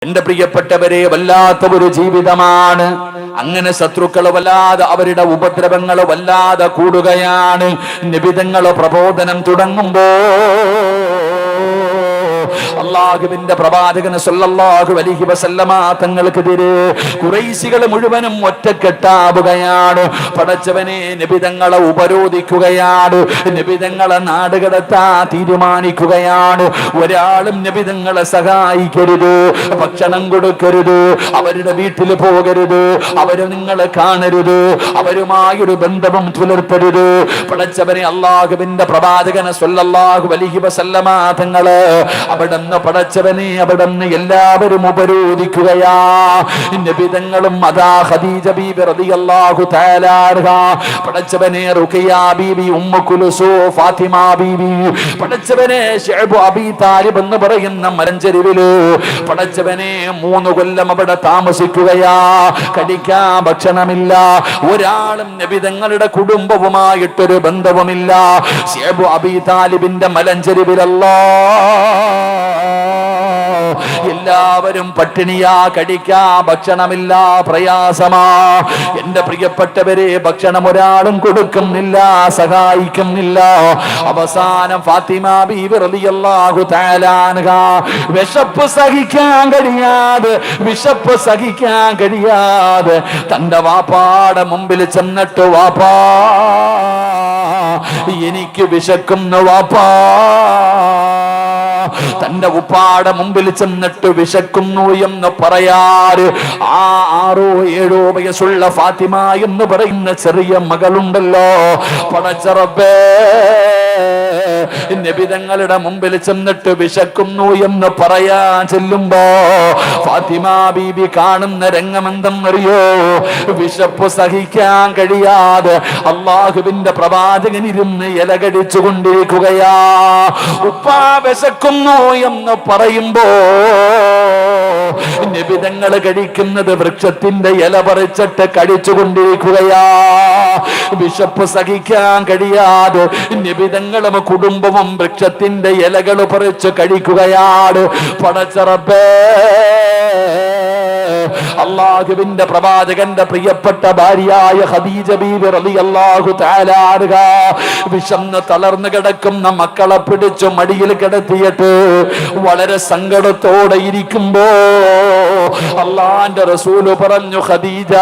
എന്റെ പ്രിയപ്പെട്ടവരെ, വല്ലാത്ത ഒരു ജീവിതമാണ്. അങ്ങനെ ശത്രുക്കൾ വല്ലാതെ അവരുടെ ഉപദ്രവങ്ങൾ വല്ലാതെ കൂടുകയാണ്. നിബിതങ്ങൾ പ്രബോധനം തുടങ്ങുമ്പോ അല്ലാഹുവിന്റെ പ്രവാചകൻ സല്ലല്ലാഹു അലൈഹി വസല്ലമ തങ്ങൾക്കെതിരെ ഖുറൈശികൾ മുഴുവനും ഒറ്റക്കെട്ടാവുകയാണ്. പടച്ചവനെ, നിബിതങ്ങളെ ഉപരോധിക്കുകയാണ്, നിബിതങ്ങളെ നാടുകടത്താൻ തീരുമാനിക്കുകയാണ്. ഒരാളും നിബിതങ്ങളെ സഹായിക്കരുത്, ഭക്ഷണം കൊടുക്കരുത്, അവരുടെ വീട്ടിൽ പോകരുത്, അവരെ നിങ്ങളെ കാണരുത്, അവരുമായൊരു ബന്ധവും പുലർത്തരുത്. പടച്ചവനെ, അല്ലാഹുവിന്റെ പ്രവാചകൻ സല്ലല്ലാഹു അലൈഹി വസല്ലമ തങ്ങള് അവിടുന്ന് പടച്ചവനെ അവിടുന്ന് എല്ലാവരും ഉപരോധിക്കുകയാ. നബിതങ്ങളും അതാ ഖദീജ ബീബി റളിയല്ലാഹു തആല അൻഹ, പടച്ചവനെ റുഖിയ ബീബി, ഉമ്മു കുൽസൂം, ഫാത്തിമ ബീബി, പടച്ചവനെ ശഅബ് അബീ താലിബ് എന്ന് പറയുന്ന മലഞ്ചെരുവില് പടച്ചവനെ 3 കൊല്ലം അവിടെ താമസിക്കുകയാ. കഴിക്കാൻ ഭക്ഷണമില്ല, ഒരാളും നബിതങ്ങളുടെ കുടുംബവുമായിട്ടൊരു ബന്ധവുമില്ല. ശഅബ് അബീ താലിബിന്റെ മലഞ്ചെരുവിലല്ലാ എല്ലാവരും പട്ടിണിയാ, കഴിക്കാൻ ഭക്ഷണമില്ല, പ്രയാസമാ. എന്റെ പ്രിയപ്പെട്ടവരെ, ഭക്ഷണം ഒരാളും കൊടുക്കുന്നില്ല, സഹായിക്കുന്നില്ല. അവസാനം ഫാത്തിമ ബീവി റളിയല്ലാഹു തആല അൻഹ വിശപ്പ് സഹിക്കാൻ കഴിയാതെ തന്റെ വാപ്പാടെ മുമ്പിൽ ചെന്നിട്ട്, വാപ്പാ എനിക്ക് വിശക്കുന്നു വാപ്പാ. തന്റെ ഉപ്പാടെ മുമ്പിൽ ചെന്നിട്ട് വിശക്കുന്നു എന്ന് പറയാറ് ആ 6-7 വയസ്സുള്ള ഫാത്തിമ എന്ന് പറയുന്ന ചെറിയ മകളുണ്ടല്ലോ. പടച്ച റബ്ബേ, നബിതങ്ങളുടെ മുമ്പിൽ ചെന്നിട്ട് വിശക്കുന്നു എന്ന് പറയാൻ ചെല്ലുമ്പോ ഫാത്തിമ ബീബി കാണുന്ന രംഗമെന്തെന്നറിയോ? വിശപ്പ് സഹിക്കാൻ കഴിയാതെ അല്ലാഹുവിന്റെ പ്രവാചകൻ ഇരുന്ന് ഇലകടിച്ചു കൊണ്ടിരിക്കുകയാ. ഉപ്പാ വിശക്കുന്നു എന്ന് പറയുമ്പോ നബിതങ്ങൾ കഴിക്കുന്നത് വൃക്ഷത്തിന്റെ ഇല പറിച്ചിട്ട് കഴിച്ചുകൊണ്ടിരിക്കുകയാ. വിശപ്പ് സഹിക്കാൻ കഴിയാതെ നബിതങ്ങളും കുടുംബവും വൃക്ഷത്തിന്റെ ഇലകൾ പറിച്ച് കഴിക്കുകയാണ്. പടച്ച റബ്ബേ, അല്ലാഹുവിന്റെ പ്രവാചകന്റെ പ്രിയപ്പെട്ട ഭാര്യയായ ഖദീജ ബീവി റളിയല്ലാഹു തആല അൻഹ വിശന്ന് തളർന്നു കിടക്കുന്ന മക്കളെ പിടിച്ചു മടിയിൽ കിടത്തിയിട്ട് വളരെ സങ്കടത്തോടെ ഇരിക്കുമ്പോ അല്ലാഹുവിന്റെ റസൂല് പറഞ്ഞു, ഖദീജ,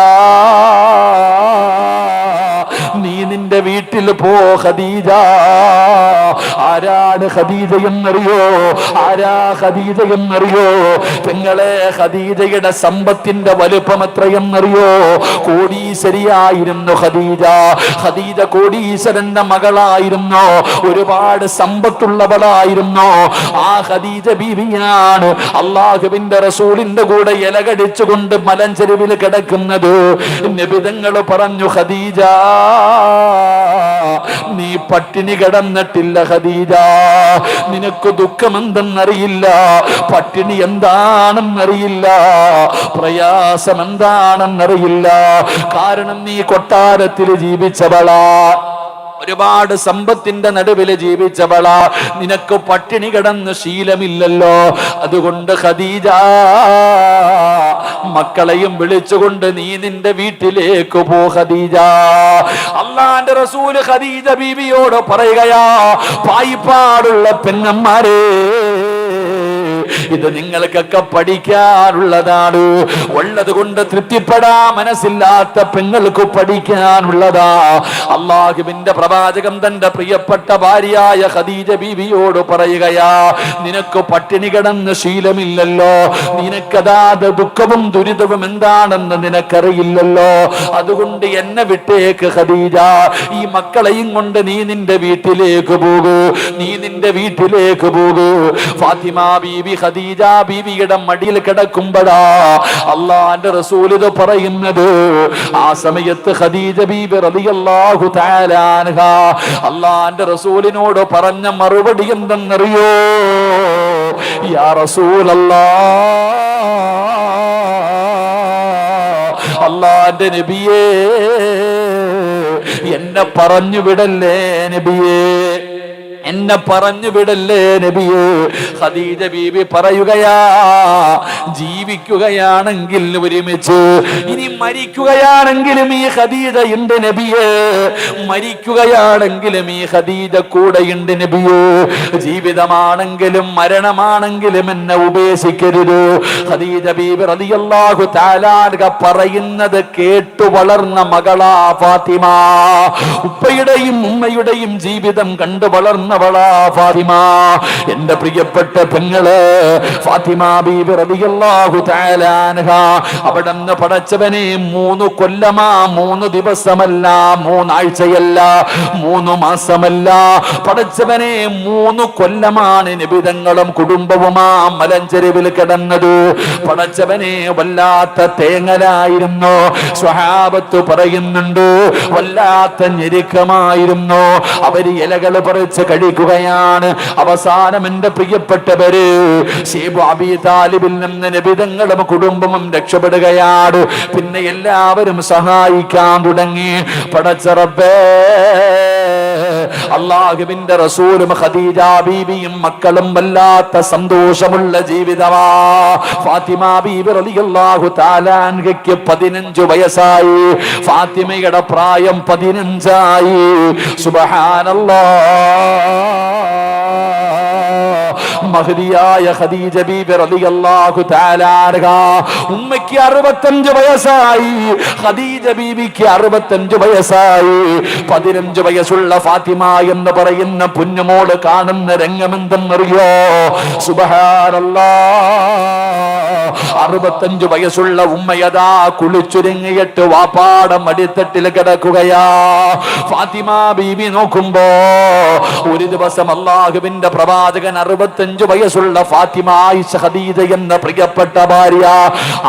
നീ നിന്റെ വീട്ടിൽ പോ ഖദീജ. ആരാണ് ഖദീജ എന്നറിയോ? ആരാ ഖദീജ എന്നറിയോ? പെങ്ങളെ, ഖദീജയുടെ സമ്പത്തിന്റെ വലുപ്പം എത്രയെന്നറിയോ? കോടീശ്വരിയായിരുന്നു ഖദീജ. ഖദീജ കോടീശ്വരന്റെ മകളായിരുന്നു, ഒരുപാട് സമ്പത്തുള്ളവളായിരുന്നു. ആ ഖദീജ ബീവിയാണ് അല്ലാഹുവിന്റെ റസൂലിന്റെ കൂടെ ഇലകടിച്ചുകൊണ്ട് മലഞ്ചെരുവിൽ കിടക്കുന്നത്. നബിതങ്ങൾ പറഞ്ഞു, ഖദീജ, നീ പട്ടിണി കിടന്നിട്ടില്ല ഖദീജ. നിനക്ക് ദുഃഖമെന്തെന്നറിയില്ല, പട്ടിണി എന്താണെന്നറിയില്ല, പ്രയാസം എന്താണെന്നറിയില്ല. കാരണം നീ കൊട്ടാരത്തിൽ ജീവിച്ചവളാ, ഒരുപാട് സമ്പത്തിന്റെ നടുവിൽ ജീവിച്ചവളാ, നിനക്ക് പട്ടിണി കിടന്ന് ശീലമില്ലല്ലോ. അതുകൊണ്ട് ഖദീജ, മക്കളെയും വിളിച്ചുകൊണ്ട് നീ നിന്റെ വീട്ടിലേക്ക് പോ ഖദീജ. അല്ലാഹുവിന്റെ റസൂല് ഖദീജ ബീവിയോട് പറയുകയാ, പായിപ്പാടുള്ള പെങ്ങന്മാരെ, ഇത് നിങ്ങൾക്കൊക്കെ പഠിക്കാനുള്ളതാണ്. ഉള്ളത് കൊണ്ട് തൃപ്തിപ്പെടാൻ മനസ്സില്ലാത്ത പെങ്ങൾക്ക് പഠിക്കാനുള്ളതാ. അല്ലാഹുവിന്റെ പ്രവാചകൻ തന്റെ പ്രിയപ്പെട്ട ഭാര്യയായ ഖദീജ ബീവിയോട് പറയുകയാ, നിനക്ക് പട്ടിണി കിടന്ന് ശീലമില്ലല്ലോ, നിനക്കതാ ദുഃഖവും ദുരിതവും എന്താണെന്ന് നിനക്കറിയില്ലല്ലോ. അതുകൊണ്ട് എന്നെ വിട്ടേക്ക് ഖദീജ. ഈ മക്കളെയും കൊണ്ട് നീ നിന്റെ വീട്ടിലേക്ക് പോകൂ, നീ നിന്റെ വീട്ടിലേക്ക് പോകൂ. ഫാത്തിമ ബീവി ഖദീജ ബീവിയുടെ മടിയിൽ കിടക്കുമ്പോഴാ അല്ലാഹുവിന്റെ റസൂൽ ഇത് പറയുന്നത്. ആ സമയത്ത് ഖദീജ ബീവി റളിയല്ലാഹു തആല അൻഹ അല്ലാഹുവിന്റെ റസൂലിനോട് പറഞ്ഞ മറുപടി എന്തെന്നറിയോ? യാ റസൂലല്ലാഹ്, അല്ലാഹുവിന്റെ നബിയേ, എന്നെ പറഞ്ഞു വിടല്ലേ നബിയേ, എന്നെ പറഞ്ഞു വിടല്ലേ നബിയേ. ഖദീജ ബീബി പറയുകയാ, ജീവിക്കുകയാണെങ്കിൽ ഒരുമിച്ച്, ഇനി മരിക്കുകയാണെങ്കിലും ഈ ഖദീജയുണ്ട് നബിയേ, മരിക്കുകയാണെങ്കിലും ഈ ഖദീജ കൂടെയുണ്ട് നബിയേ. ജീവിതമാണെങ്കിലും മരണമാണെങ്കിലും എന്നെ ഉപേക്ഷിക്കരുത്. ഖദീജ ബീബി റളിയല്ലാഹു തആല അൻഹ പറയുന്നത് കേട്ടു വളർന്ന മകളാ ഫാത്തിമ. ഉപ്പയുടെയും ഉമ്മയുടെയും ജീവിതം കണ്ടു വളർന്നവളാ ഫാത്തിമ. എന്റെ പ്രിയപ്പെട്ട പെങ്ങള് ഫാത്തിമ ബീബി റളിയല്ലാഹു തആല അൻഹ അവിടുന്ന് പടച്ചവനെ 3 കൊല്ലമാ, 3 ദിവസമല്ല, 3 ആഴ്ചയല്ല, 3 മാസമല്ല, പടച്ചവനെ 3 കൊല്ലമാണ് നിബിതങ്ങളും കുടുംബവുമാ മലഞ്ചെരുവിൽ കിടന്നത്. പടച്ചവനെ വല്ലാത്ത തേങ്ങലായിരുന്നു. സ്വഹാബത്ത് പറയുന്നുണ്ട് വല്ലാത്ത ഞെരുക്കമായിരുന്നു. അവര് ഇലകൾ പറിച്ച് കഴിക്കുകയാണ്. അവസാനം എന്റെ പ്രിയപ്പെട്ടവര് ശൈബ് അബീ താലിബിൽ നിന്ന് നബിതങ്ങളും കുടുംബവും രക്ഷപ്പെടുകയാണ്. പിന്നെ എല്ലാവരും സഹായിക്കാൻ തുടങ്ങി. പടച്ച റബ്ബേ, അല്ലാഹുവിന്റെ റസൂലും ഖദീജ ബീബിയും മക്കളും വല്ലാത്ത സന്തോഷമുള്ള ജീവിതമാ. ഫാത്തിമ ബീബി റളിയല്ലാഹു തആല അൻഹയ്ക്ക് 15 വയസ്സായി. ഫാത്തിമയുടെ പ്രായം 15 ആയി. സുബ്ഹാനല്ലാഹ്. മഹദിയായ ഖദീജ ബീബി റളിയല്ലാഹു തആല അൻഹ ഉമ്മയ്ക്ക് 65 വയസ്സായി. ഖദീജ ബീബിക്ക് 65 വയസ്സായി. 15 വയസ്സുള്ള ഫാത്തിമ എന്ന് പറയുന്ന പുന്നുമോള് കാണുന്ന രംഗമെന്തെന്നറിയോ? സുബ്ഹാനല്ലാഹ്. 65 വയസ്സുള്ള ഉമ്മയതാ കുളിച്ചുരുങ്ങിയിട്ട് വാപ്പാടെ മടിത്തട്ടിൽ കിടക്കുകയാ. ഫാത്തിമ ബീബി നോക്കുമ്പോ ഒരു ദിവസം അല്ലാഹുവിന്റെ പ്രവാചകൻ 65 വയസ്സുള്ള ഫാത്തിമ ആയിഷ ഖദീജ എന്ന പ്രിയപ്പെട്ട ഭാര്യ,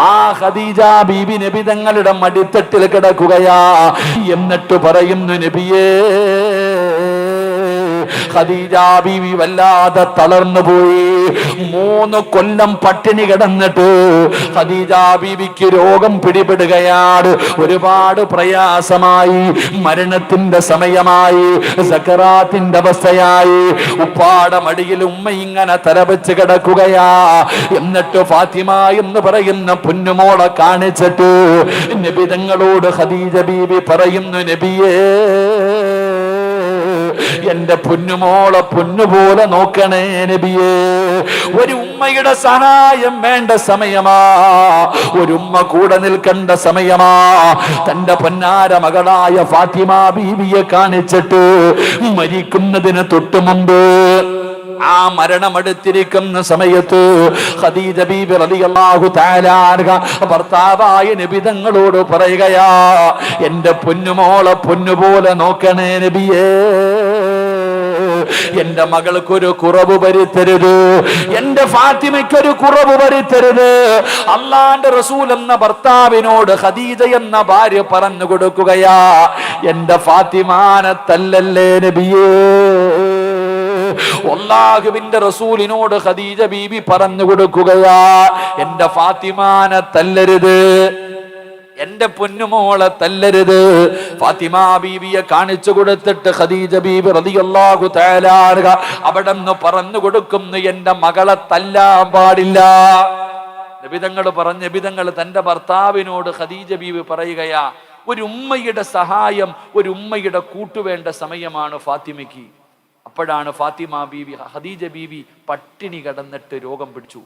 ആ ഖദീജ ബീബി നബി തങ്ങളുടെ മടിത്തട്ടിൽ കിടക്കുകയാ. എന്നിട്ട് പറയുന്നു, നബിയേ, ഖദീജ ബീവി വല്ലാതെ തളർന്നു പോയി. 3 കൊല്ലം പട്ടിണി കിടന്നിട്ട് ഖദീജ ബീവിക്ക് രോഗം പിടിപെടുകയാണ്. ഒരുപാട് പ്രയാസമായി. മരണത്തിന്റെ സമയമായി, സക്കറാത്തിന്റെ അവസ്ഥയായി. ഉപ്പാടെ മടിയിൽ ഉമ്മ ഇങ്ങനെ തലവെച്ച് കിടക്കുകയാ. എന്നിട്ട് ഫാത്തിമ എന്ന് പറയുന്ന പൊന്നുമോളെ കാണിച്ചിട്ട് നബി തങ്ങളോട് ഖദീജ ബീവി പറയുന്നു, നബിയേ, എന്റെ പൊന്നുമോളെ പൊന്നുപോലെ നോക്കണേ നബിയേ. ഒരു ഉമ്മയുടെ സഹായം വേണ്ട സമയമാ, ഒരു ഉമ്മ കൂടെ നിൽക്കേണ്ട സമയമാ. തന്റെ പൊന്നാര മകളായ ഫാത്തിമ ബീവിയെ കാണിച്ചിട്ട് മരിക്കുന്നതിന് തൊട്ടു മുമ്പ്, ആ മരണമെടുത്തിരിക്കുന്ന സമയത്ത് ഖദീജ ബീബി റളിയല്ലാഹു തആല അൻഹ ഭർത്താവായ നബി തങ്ങളോട് പറയുകയാ, എന്റെ പൊന്നുമോളെ പൊന്നുപോലെ നോക്കണേ നബിയേ. എന്റെ മകൾക്കൊരു കുറവ് വരുത്തരുത്, എന്റെ ഫാത്തിമയ്ക്കൊരു കുറവ് വരുത്തരുത്. അള്ളാന്റെ റസൂൽ എന്ന ഭർത്താവിനോട് ഖദീജ എന്ന ഭാര്യ പറഞ്ഞു കൊടുക്കുകയാ, എന്റെ ഫാത്തിമാനെ തല്ലല്ലേ നബിയേ. അല്ലാഹുവിന്റെ റസൂലിനോട് ഖദീജ ബീബി പറഞ്ഞു കൊടുക്കുകയാ, എന്റെ ഫാത്തിമാനെ തല്ലരുത്, എന്റെ പൊന്നുമോളെ തല്ലരുത്. ഫാത്തിമ ബീവിയെ കാണിച്ചു കൊടുത്തിട്ട് ഖദീജ ബീബി റളിയല്ലാഹു തആല അൻഹ അവിടെന്ന് പറഞ്ഞു കൊടുക്കുന്നു, എന്റെ മകളെ തല്ലാൻ പാടില്ല. നബിതങ്ങൾ പറഞ്ഞു, നബിതങ്ങൾ തന്റെ ഭർത്താവിനോട് ഖദീജ ബീബി പറയുകയാ, ഒരു ഉമ്മയുടെ സഹായം, ഒരു ഉമ്മയുടെ കൂട്ടുവേണ്ട സമയമാണ് ഫാത്തിമയ്ക്ക്. അപ്പോഴാണ് ഫാത്തിമ ബീവി, ഖദീജ ബീവി പട്ടിണി കിടന്നിട്ട് രോഗം പിടിച്ചു.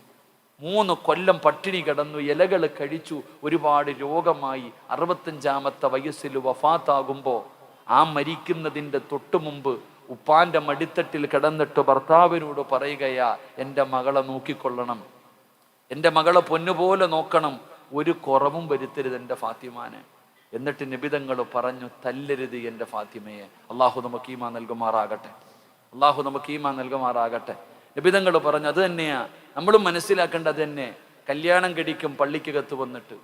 3 കൊല്ലം പട്ടിണി കിടന്നു, ഇലകൾ കഴിച്ചു, ഒരുപാട് രോഗമായി. 65-ാമത്തെ വയസ്സിൽ വഫാത്താകുമ്പോ, ആ മരിക്കുന്നതിന്റെ തൊട്ടു മുമ്പ് ഉപ്പാന്റെ മടിത്തട്ടിൽ കിടന്നിട്ട് ഭർത്താവിനോട് പറയുകയാ, എന്റെ മകളെ നോക്കിക്കൊള്ളണം, എന്റെ മകളെ പൊന്നുപോലെ നോക്കണം, ഒരു കുറവും വരുത്തരുത് എന്റെ ഫാത്തിമാനെ. എന്നിട്ട് നിബിതങ്ങൾ പറഞ്ഞു, തല്ലരുത് എന്റെ ഫാത്തിമയെ. അള്ളാഹു നമുക്ക് ഈമാൻ നൽകുമാറാകട്ടെ, അള്ളാഹു നമുക്ക് ഈമാൻ നൽകുമാറാകട്ടെ. നിബിതങ്ങൾ പറഞ്ഞു, അത് തന്നെയാ നമ്മളും മനസ്സിലാക്കേണ്ടത് തന്നെ. കല്യാണം കഴിക്കും പള്ളിക്കകത്ത് വന്നിട്ട്,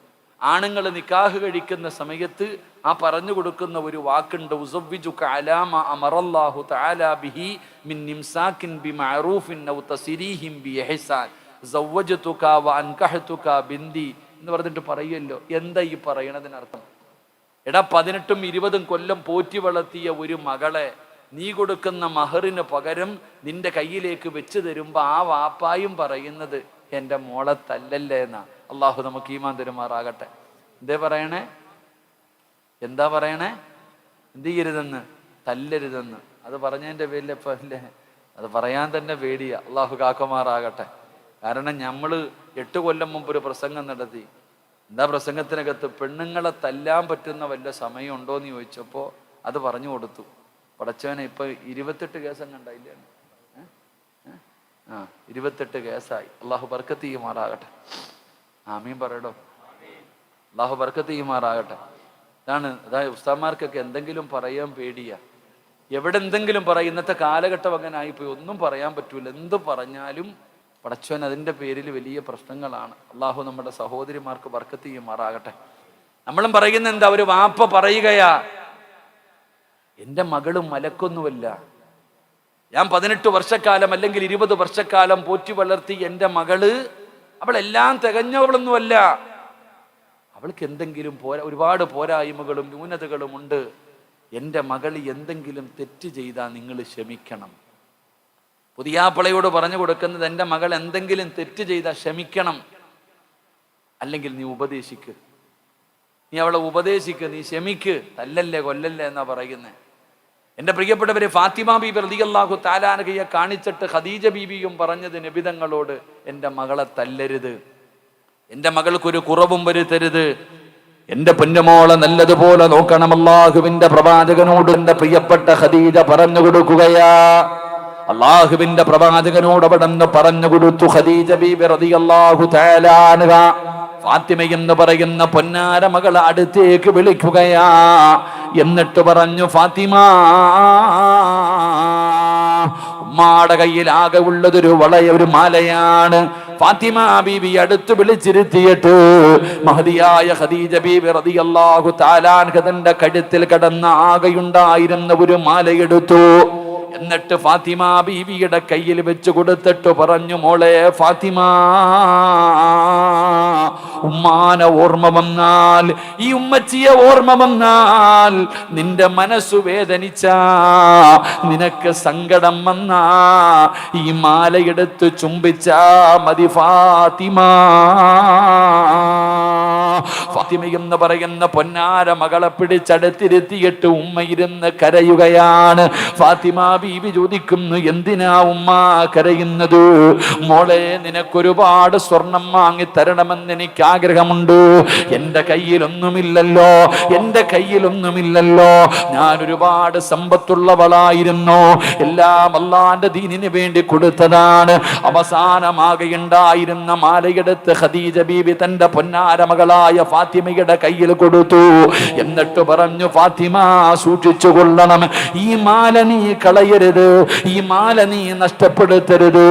ആണുങ്ങൾ നിക്കാഹ് കഴിക്കുന്ന സമയത്ത് ആ പറഞ്ഞു കൊടുക്കുന്ന ഒരു വാക്കുണ്ട്, ഉസവ്വിജുക അലാ മാ അമറല്ലാഹു തആല ബിഹി മിൻ ഇംസാകിൻ ബിമഅറൂഫിൻ ഔ തസ്രീഹിൻ ബിഇഹ്സാൻ സവ്വജതുക വ അൻകഹതുക ബിന്ദി എന്ന് പറഞ്ഞിട്ട് പറയുമല്ലോ. എന്താ ഈ പറയണതിനർത്ഥം? എടാ, 18ഉം 20ഉം കൊല്ലം പോറ്റി വളർത്തിയ ഒരു മകളെ നീ കൊടുക്കുന്ന മഹറിന് പകരം നിന്റെ കയ്യിലേക്ക് വെച്ച് തരുമ്പോൾ ആ വാപ്പായും പറയുന്നത് എൻ്റെ മോളെ തല്ലല്ലേ എന്നാ. അള്ളാഹു നമുക്ക് ഈമാൻ തരുമാറാകട്ടെ. എന്താ പറയണേ? എന്ത് ചെയ്യരുതെന്ന്? തല്ലരുതെന്ന്. അത് പറഞ്ഞതിൻ്റെ പേരിൽ ഇപ്പം അല്ലേ, അത് പറയാൻ തന്നെ പേടിയാ. അള്ളാഹു കാക്കുമാറാകട്ടെ. കാരണം നമ്മൾ 8 കൊല്ലം മുമ്പ് ഒരു പ്രസംഗം നടത്തി. എന്താ പ്രസംഗത്തിനകത്ത്? പെണ്ണുങ്ങളെ തല്ലാൻ പറ്റുന്ന വല്ല സമയം ഉണ്ടോ എന്ന് ചോദിച്ചപ്പോൾ അത് പറഞ്ഞു കൊടുത്തു. പടച്ചവനെ ഇപ്പൊ 28 കേസം കണ്ടായില്ലേ? 28 കേസായി. അള്ളാഹു ബർക്കത്ത് ചെയ്യുമാറാകട്ടെ. ആമീൻ പറയടോ. അള്ളാഹു ബർക്കത്ത് ചെയ്യുമാറാകട്ടെ. അതായത് ഉസ്താദ്മാർക്കൊക്കെ എന്തെങ്കിലും പറയാൻ പേടിയാ. എവിടെ എന്തെങ്കിലും പറയും. ഇന്നത്തെ കാലഘട്ടം അങ്ങനെ ആയിപ്പോയി. ഒന്നും പറയാൻ പറ്റൂല. എന്ത് പറഞ്ഞാലും പടച്ചവൻ അതിൻ്റെ പേരിൽ വലിയ പ്രശ്നങ്ങളാണ്. അള്ളാഹു നമ്മുടെ സഹോദരിമാർക്ക് ബർക്കത്ത് ചെയ്യുമാറാകട്ടെ. നമ്മളും പറയുന്ന എന്താ? ഒരു വാപ്പ പറയുകയാ, എൻ്റെ മകളും മലക്കൊന്നുമല്ല. ഞാൻ 18 വർഷക്കാലം അല്ലെങ്കിൽ 20 വർഷക്കാലം പോറ്റി വളർത്തി എൻ്റെ മകള്, അവളെല്ലാം തികഞ്ഞവളൊന്നുമല്ല. അവൾക്ക് എന്തെങ്കിലും ഒരുപാട് പോരായ്മകളും ന്യൂനതകളും ഉണ്ട്. എൻ്റെ മകൾ എന്തെങ്കിലും തെറ്റ് ചെയ്താൽ നിങ്ങൾ ക്ഷമിക്കണം. പുതിയാപ്പളയോട് പറഞ്ഞു കൊടുക്കുന്നത്, എൻ്റെ മകൾ എന്തെങ്കിലും തെറ്റ് ചെയ്താൽ ക്ഷമിക്കണം, അല്ലെങ്കിൽ നീ ഉപദേശിക്ക്, നീ അവളെ ഉപദേശിക്ക്, നീ ക്ഷമിക്ക്, തല്ലല്ലേ കൊല്ലല്ലേ എന്നാ പറയുന്നത്. എൻ്റെ പ്രിയപ്പെട്ടവരെ, ഫാത്തിമ ബീബി റളിയല്ലാഹു തആല അൻഹയെ കാണിച്ചിട്ട് ഖദീജ ബീബിയും പറഞ്ഞത് നബിതങ്ങളോട്, എൻ്റെ മകളെ തല്ലരുത്, എൻ്റെ മകൾക്കൊരു കുറവും വരുത്തരുത്, എൻ്റെ പൊന്നുമോളെ നല്ലതുപോലെ നോക്കണം. അല്ലാഹുവിന്റെ പ്രവാചകനോട് എൻ്റെ പ്രിയപ്പെട്ട ഖദീജ പറഞ്ഞു കൊടുക്കുകയാ. അല്ലാഹുവിന്റെ പ്രവാചകനോട് അവിടെ നിന്ന് പറഞ്ഞു കൊടുത്തു. ഖദീജ ബീബി റളിയല്ലാഹു തആല അൻഹ ഫാത്തിമ എന്ന് പറയുന്ന പൊന്നാര മകളെ അടുത്തേക്ക് വിളിക്കുകയാ. എന്നിട്ട് പറഞ്ഞു, ഫാത്തിമ, ഉമ്മാടെ കയ്യിൽ ആകെ ഉള്ളതൊരു ഒരു മാലയാണ്. ഫാത്തിമ ബീബി അടുത്ത് വിളിച്ചിരുത്തിയിട്ട് മഹദിയായ ഖദീജ ബീബി റളിയല്ലാഹു തആല അൻഹ തന്റെ കഴുത്തിൽ കിടന്ന ആകെയുണ്ടായിരുന്ന ഒരു മാലയെടുത്തു. എന്നിട്ട് ഫാത്തിമ ബീവിയുടെ കയ്യിൽ വെച്ച് കൊടുത്തിട്ട് പറഞ്ഞു, മോളെ ഫാത്തിമ, ഉമ്മാനെ ഓർമ്മ വന്നാൽ, ഈ ഉമ്മച്ചിയെ ഓർമ്മ വന്നാൽ, നിന്റെ മനസ്സു വേദനിച്ച, നിനക്ക് സങ്കടം വന്ന, ഈ മാലയെടുത്ത് ചുംബിച്ചാ മതി ഫാത്തിമ. ഫാത്തിമ എന്ന് പറയുന്ന പൊന്നാര മകളെ പിടിച്ചടുത്തിരുത്തിയിട്ട് ഉമ്മ ഇരുന്ന് കരയുകയാണ്. ഫാത്തിമ ബീബി ചോദിക്കുന്നു, എന്തിനാ ഉമ്മ കരയുന്നത്? മോളെ, നിനക്കൊരുപാട് സ്വർണം വാങ്ങി തരണമെന്ന് എനിക്ക് ആഗ്രഹമുണ്ട്. എൻ്റെ കയ്യിലൊന്നുമില്ലല്ലോ, എൻ്റെ കയ്യിലൊന്നുമില്ലല്ലോ. ഞാൻ ഒരുപാട് സമ്പത്തുള്ളവളായിരുന്നു, എല്ലാം അല്ലാഹുവിന്റെ ദീനിന് വേണ്ടി കൊടുത്തതാണ്. അവസാനമാകെയുണ്ടായിരുന്ന മാലയെടുത്ത് ഖദീജ ബീബി തന്റെ പൊന്നാര മകളായ ഫാത്തിമയുടെ കയ്യിൽ കൊടുത്തു. എന്നിട്ട് പറഞ്ഞു, ഫാത്തിമ, സൂക്ഷിച്ചു കൊള്ളണം, ഈ മാല നീ കളയരുത്, ഈ മാല നീ നഷ്ടപ്പെടുത്തരുത്.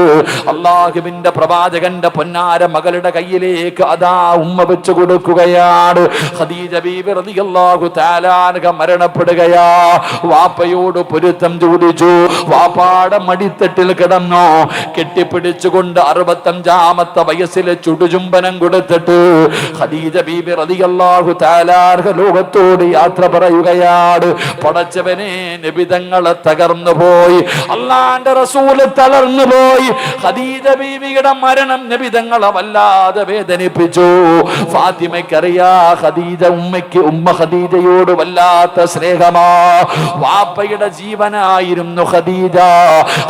അല്ലാഹുവിന്റെ പ്രവാചകന്റെ പൊന്നാര മകളുടെ കയ്യിലേക്ക് അതാ ഉമ്മ വെച്ചു കൊടുക്കുകയാണ്. ഖദീജ ബീബി റളിയല്ലാഹു തആല അൻഹ മരണപ്പെടുകയാ. വാപ്പയോട് പൊരുത്തം ചോദിച്ചു. വാപ്പാടെ മടിത്തട്ടിൽ കിടന്നു കെട്ടിപ്പിടിച്ചുകൊണ്ട് 65-ാമത്തെ വയസ്സിൽ ചുടുചുംബനം കൊടുത്തിട്ട് ഖദീജ ബീബി റളിയല്ലാഹു തആല അൻഹ ലോകത്തോട് യാത്ര പറയുകയാണ്. പടച്ചവനെ, നബിതങ്ങളെ തകർന്നു പോയി, അല്ലാഹുവിന്റെ റസൂൽ തളർന്നു പോയി. ഖദീജ ബീവിയുടെ മരണം നബിതങ്ങളെ വല്ലാതെ വേദനിപ്പിച്ചു. ഫാത്തിമയ്ക്കറിയാ, ഉമ്മ ഖദീജയോട് വല്ലാത്ത സ്നേഹമാ. വാപ്പയുടെ ജീവനായിരുന്നു ഖദീജ.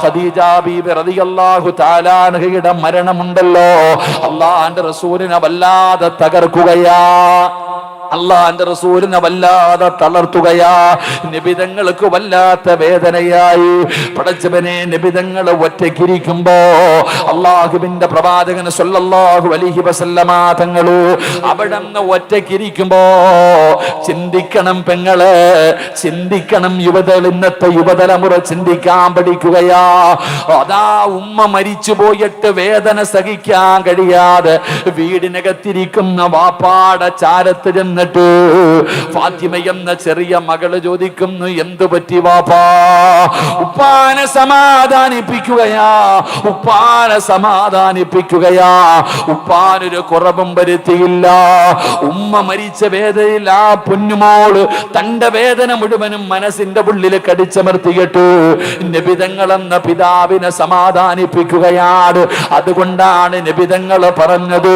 ഖദീജ ബീബി റളിയല്ലാഹു തആല അൻഹയുടെ മരണമുണ്ടല്ലോ, അല്ലാഹുവിന്റെ റസൂലിനെ വല്ലാതെ തകർക്കുകയാ, അല്ലാഹുവിന്റെ റസൂലിനെ വല്ലാതെ തളർത്തുകയാ. നബിതങ്ങൾക്ക് വല്ലാത്ത വേദനയായി. പടച്ചവനെ, നബിതങ്ങൾ ഒറ്റയ്ക്കിരിക്കുമ്പോ അല്ലാഹുവിന്റെ പ്രവാചകൻ സ്വല്ലല്ലാഹു അലൈഹി വസല്ലമ തങ്ങള് അവിടുന്ന് ഒറ്റയ്ക്കിരിക്കുമ്പോ ചിന്തിക്കണം പെങ്ങളെ, ചിന്തിക്കണം ഇന്നത്തെ യുവതലമുറ ചിന്തിക്കാൻ പഠിക്കുകയാ. അതാ ഉമ്മ മരിച്ചു പോയിട്ട് വേദന സഹിക്കാൻ കഴിയാതെ വീടിനകത്തിരിക്കുന്ന വാപ്പാടെ ചാരത്ത് ചെന്ന് വന്നിട്ട് ഫാത്തിമ എന്ന ചെറിയ മകള് ചോദിക്കുന്നു, എന്തു പറ്റി വാപ്പാ? ഉപ്പാനെ സമാധാനിപ്പിക്കുകയാ, ഉപ്പാനെ സമാധാനിപ്പിക്കുകയാ. ഉപ്പാനൊരു കുറവും വരുത്തിയില്ല. ഉമ്മ മരിച്ച വേദനയിൽ ആ പൊന്നുമോള് തന്റെ വേദന മുഴുവനും മനസ്സിന്റെ ഉള്ളിൽ കടിച്ചമർത്തിയിട്ട് നബിതങ്ങളെന്ന പിതാവിനെ സമാധാനിപ്പിക്കുകയാണ്. അതുകൊണ്ടാണ് നബിതങ്ങൾ പറഞ്ഞത്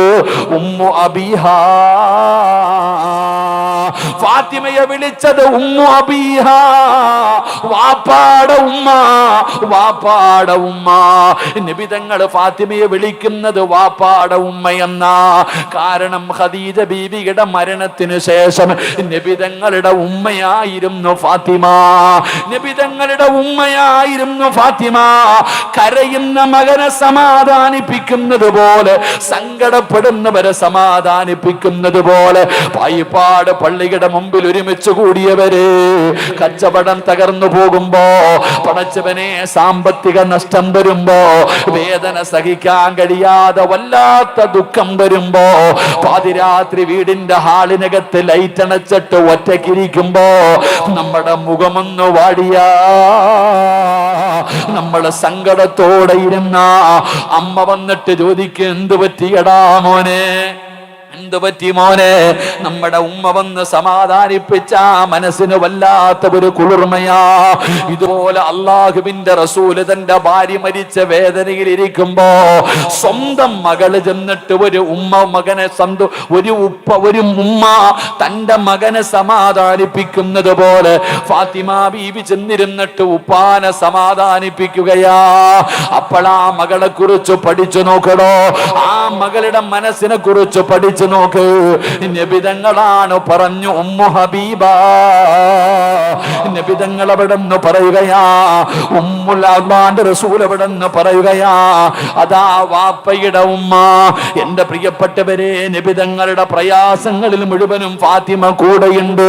ഉമ്മു അബീഹാ, ഫാത്തിമയെ വിളിച്ചത് ഉമ്മു അബീഹാ, വാപ്പാടെ ഉമ്മ, വാപ്പാടെ ഉമ്മ. നബിതങ്ങൾ ഫാത്തിമയെ വിളിക്കുന്നത് വാപ്പാടെ ഉമ്മയെന്ന. കാരണം ഖദീജ ബീവിയുടെ മരണത്തിനു ശേഷം നബിതങ്ങളുടെ ഉമ്മയായിരുന്നു ഫാത്തിമ, നബിതങ്ങളുടെ ഉമ്മയായിരുന്നു ഫാത്തിമ. കരയുന്ന മകനെ സമാധാനിപ്പിക്കുന്നത് പോലെ, സങ്കടപ്പെടുന്നവരെ സമാധാനിപ്പിക്കുന്നത് പോലെ പായിപ്പാട് പള്ളിയുടെ മുമ്പിൽ ഒരുമിച്ച് കൂടിയവര് കച്ചവടം തകർന്നു പോകുമ്പോ, പടച്ചവനെ സാമ്പത്തിക നഷ്ടം വരുമ്പോ, വേദന സഹിക്കാൻ കഴിയാതെ വല്ലാത്ത ദുഃഖം വരുമ്പോ, പാതിരാത്രി വീടിന്റെ ഹാളിനകത്ത് ലൈറ്റ് അണച്ചിട്ട് ഒറ്റക്കിരിക്കുമ്പോ നമ്മുടെ മുഖമൊന്ന് വാടിയാ, നമ്മള് സങ്കടത്തോടെ ഇരുന്ന അമ്മ വന്നിട്ട് ചോദിക്കും, എന്തു പറ്റിയടാ മോനെ, എന്തു പറ്റി മോനെ? നമ്മുടെ ഉമ്മ വന്ന് സമാധാനിപ്പിച്ച മനസ്സിന് വല്ലാത്ത ഒരു കുളിർമയാ. ഇതുപോലെ അള്ളാഹുവിന്റെ റസൂല് തന്റെ ഭാര്യ മരിച്ച വേദനയിൽ ഇരിക്കുമ്പോ സ്വന്തം മകള് ചെന്നിട്ട് ഒരു ഉമ്മ മകനെ ഒരു ഉമ്മ തന്റെ മകനെ സമാധാനിപ്പിക്കുന്നത് പോലെ ഫാത്തിമ ബീവി ചെന്നിരുന്നിട്ട് ഉപ്പാനെ സമാധാനിപ്പിക്കുകയാ. അപ്പോഴാ മകളെ കുറിച്ച് പഠിച്ചു നോക്കണോ, ആ മകളുടെ മനസ്സിനെ കുറിച്ച് പഠിച്ചു നോക്ക്. നബിതങ്ങളാണ് പറഞ്ഞു ഉമ്മു ഹബീബ. നബിതങ്ങൾ അവിടെ നിന്ന് പറയുകയാ, ഉമ്മുൽ അള്ളാന്റെ റസൂൽ അവിടെ നിന്ന് പറയുകയാ, അതാ വാപ്പയുടെ ഉമ്മ. എന്റെ പ്രിയപ്പെട്ടവരെ, നബിതങ്ങളുടെ പ്രയാസങ്ങളിൽ മുഴുവനും ഫാത്തിമ കൂടെയുണ്ട്.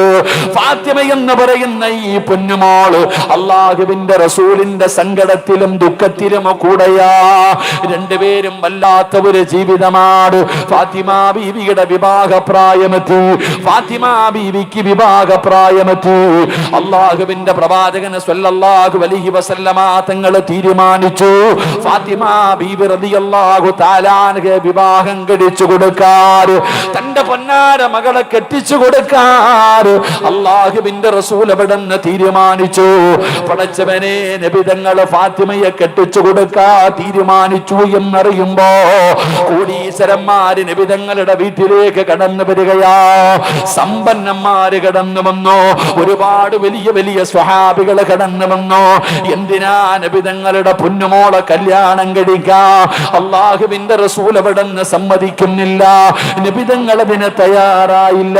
ഫാത്തിമ എന്ന് പറയുന്ന ഈ പൊന്നുമോള് അള്ളാഹുവിന്റെ റസൂലിന്റെ സങ്കടത്തിലും ദുഃഖത്തിലും കൂടെയാ. രണ്ടുപേരും വല്ലാത്ത ഒരു ജീവിതമാണ്. ഫാത്തിമ ബീവിയുടെ വിവാഹപ്രായമെത്തി, ഫാത്തിമ ബീവിക്ക് വിവാഹപ്രായമെത്തി. അള്ളാഹുവിന്റെ പ്രവാചകൻ സ്വല്ലല്ലാഹു അലൈഹി വസല്ലമ തങ്ങൾ തീരുമാനിച്ചു, ഫാത്തിമ ബീവി റളിയല്ലാഹു തആല അൻഹയെ വിവാഹം കഴിച്ചു കൊടുക്കാൻ, തന്റെ പൊന്നാര മകളെ കെട്ടിച്ചു കൊടുക്കാൻ അള്ളാഹുവിന്റെ റസൂൽ അവിടെ നിന്ന് തീരുമാനിച്ചു. പടച്ചവനെ, നബിതങ്ങൾ ഫാത്തിമയെ കെട്ടിച്ചു കൊടുക്കാൻ തീരുമാനിച്ചു എന്നറിയുമ്പോ കോടീശ്വരന്മാര് നബിതങ്ങളുടെ വീട്ടിലേക്ക് കടന്നു വരികയാ. സമ്പന്നന്മാര് കടന്നു വന്നു, ഒരുപാട് വലിയ വലിയ സ്വഹാബികൾ കടന്നു വന്നു. എന്തിനാ? നബിതങ്ങളുടെ പൊന്നുമോളെ കല്യാണം കഴിക്കാൻ അള്ളാഹുവിന്റെ റസൂൽ അവിടെ നിന്ന് സമ്മതിക്കുന്നില്ല. നബിതങ്ങൾ അതിന് തയ്യാറായില്ല.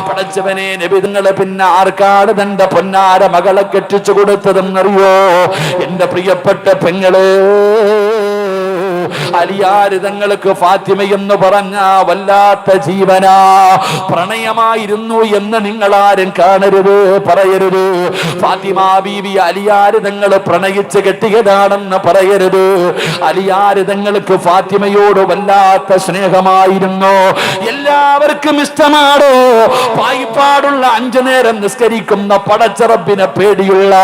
പടച്ചവനെ, നബിതങ്ങളെ പിന്നെ ആർക്കാട് തന്റെ പൊന്നാര മകളെ കെട്ടിച്ചു കൊടുത്തതെന്നറിയോ? എന്റെ പ്രിയപ്പെട്ട പെങ്ങള്, അലിയാര് തങ്ങൾക്ക് ഫാത്തിമ എന്ന് പറഞ്ഞ വല്ലാത്ത ജീവനാ, പ്രണയമായിരുന്നു എന്ന് നിങ്ങൾ ആരും കാണരുത്, പറയരുത്. ഫാത്തിമ ബീവി അലിയാര് തങ്ങൾ പ്രണയിച്ച് കെട്ടിയതാണെന്ന് പറയരുത്. അലിയാര് തങ്ങൾക്ക് ഫാത്തിമയോട് വല്ലാത്ത സ്നേഹമായിരുന്നു. എല്ലാവർക്കും ഇഷ്ടമാണോ? പായിപ്പാടുള്ള 5 നേരം നിസ്കരിക്കുന്ന പടച്ചറബിനെ പേടിയുള്ള,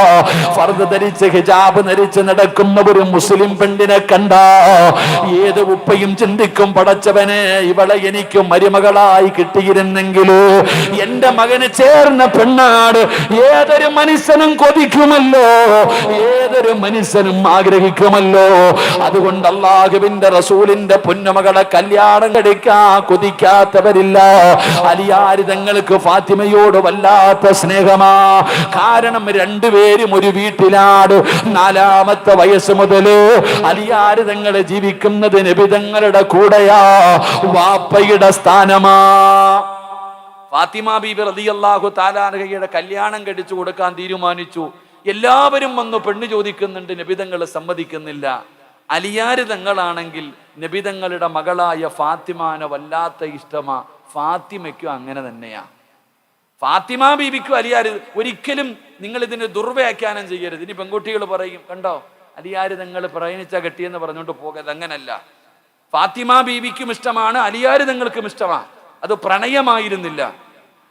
ഫർദ് ധരിച്ച് ഹിജാബ് ധരിച്ച് നടക്കുന്ന ഒരു മുസ്ലിം പെണ്ണിനെ കണ്ട ഏത് ഉപ്പയും ചിന്തിക്കും, പടച്ചവനെ, ഇവളെ എനിക്ക് മരുമകളായി കിട്ടിയിരുന്നെങ്കിലോ, എന്റെ മകന് ചേർന്ന പെണ്ണാട്. ഏതൊരു മനുഷ്യനും കൊതിക്കുമല്ലോ, ഏതൊരു മനുഷ്യനും ആഗ്രഹിക്കുമല്ലോ. അതുകൊണ്ട് അല്ലാഹുവിന്റെ റസൂലിന്റെ പൊന്നുമകളെ കല്യാണം കഴിക്കാൻ കൊതിക്കാത്തവരില്ല. അലിയാര് തങ്ങൾക്ക് ഫാത്തിമയോട് വല്ലാത്ത സ്നേഹമാ. കാരണം രണ്ടുപേരും ഒരു വീട്ടിലാണ്. 4-ാമത്തെ വയസ്സ് മുതൽ അലിയാര് തങ്ങളെ ജീവിക്കുന്നത് നബിതങ്ങളുടെ കൂടെയാ, വാപ്പയുടെ സ്ഥാനമാ. ഫാത്തിമ ബീബി റളിയല്ലാഹു തആല അൻഹയുടെ കല്യാണം കഴിച്ചു കൊടുക്കാൻ തീരുമാനിച്ചു. എല്ലാവരും വന്നു പെണ്ണ് ചോദിക്കുന്നുണ്ട്, നബിതങ്ങൾ സമ്മതിക്കുന്നില്ല. അലിയാര് തങ്ങളാണെങ്കിൽ നബിതങ്ങളുടെ മകളായ ഫാത്തിമാനെ വല്ലാത്ത ഇഷ്ടമാ. ഫാത്തിമയ്ക്കും അങ്ങനെ തന്നെയാ. ഫാത്തിമ ബീബിക്കും അലിയാര് ഒരിക്കലും നിങ്ങൾ ഇതിന് ദുർവ്യാഖ്യാനം ചെയ്യരുത്. ഇനി പെൺകുട്ടികൾ പറയും, കണ്ടോ അലിയാര് തങ്ങൾ പ്രയണിച്ച കെട്ടിയെന്ന് പറഞ്ഞുകൊണ്ട് പോകരുത്. അങ്ങനല്ല. ഫാത്തിമ ബീവിക്കും ഇഷ്ടമാണ്, അലിയാര് തങ്ങൾക്കും ഇഷ്ടമാണ്. അത് പ്രണയമായിരുന്നില്ല.